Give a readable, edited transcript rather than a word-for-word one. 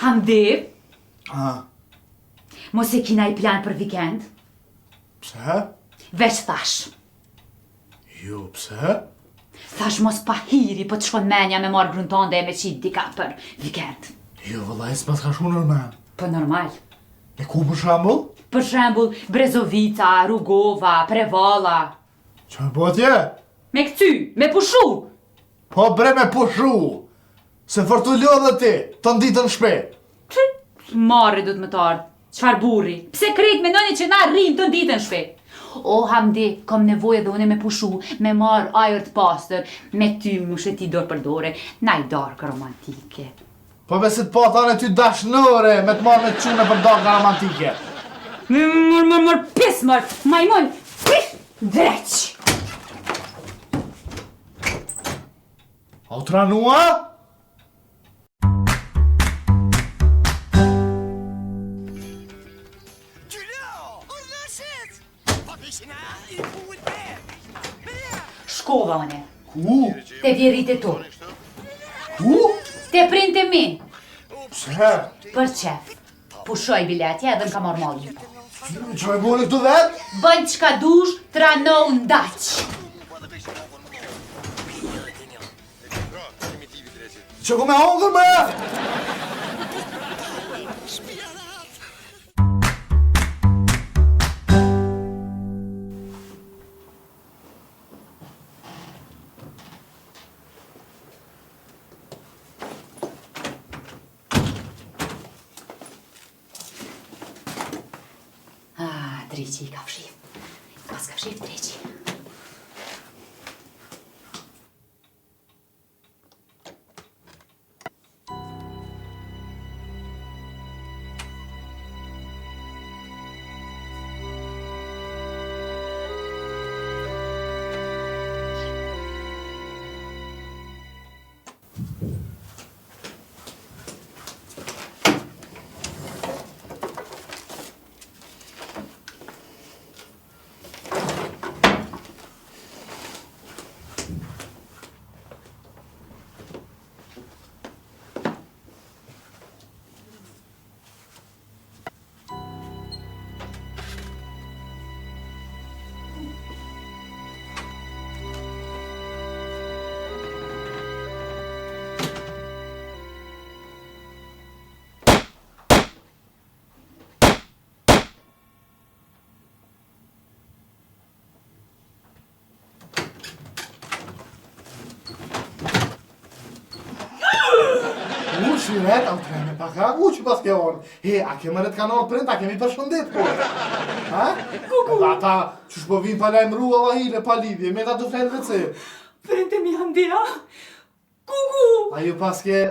Hamdi, Ha, mos e kina I plan për vikend? pse? Veç thash. Jo, pse? Thash mos pa hiri, po të shkon menja me marrë gruntonde e me qit dika për vikend. Jo, vëllaj, s'pas ka shumë nërmen. Po normal. E ku për shambull? Për shembull, Brezovica, Rugova, Prevalla. Që me po atje? Me këty, me pushu. Po bre me pushu. Se fërtu lodhe ti, të nditën shpet. Marri du të më tarë. Qfar burri? Pse krejt me nëni që na rrim të nditën shpet? O, Hamdi, kom nevojë dhe une me pushu, me marrë ajër të pastër, me ty më sheti dorë për dore, na I darkë romantike. Po me si të po thane ty dashnore, me të marrë me të qune për darka romantike. Mër, pis mër, majmon, dreq. A u tranua? Shkova une, Ku? te vjerit e tu, Ku? te printe mi, Pse? për qef. Pushoj biletje edhe m'ka marrë mallin. Që me buni këtu vetë? Bëjnë qka dush, tranoh ndaq. Që ku me hongër me? Dreqi I ka fshi. Pas ka fshi dreqi. Shiret, am të me paka që pas ke orë. He, a ke mërët kanal print, a kemi përshëndet, po. Ha? Kuku. Dhe ata që shpo vinë pa lajmëru, Allah hile, pa lidhje, me ta të flenë vëtëse. Printe mi Hamdia. Kuku. A ju pas ke...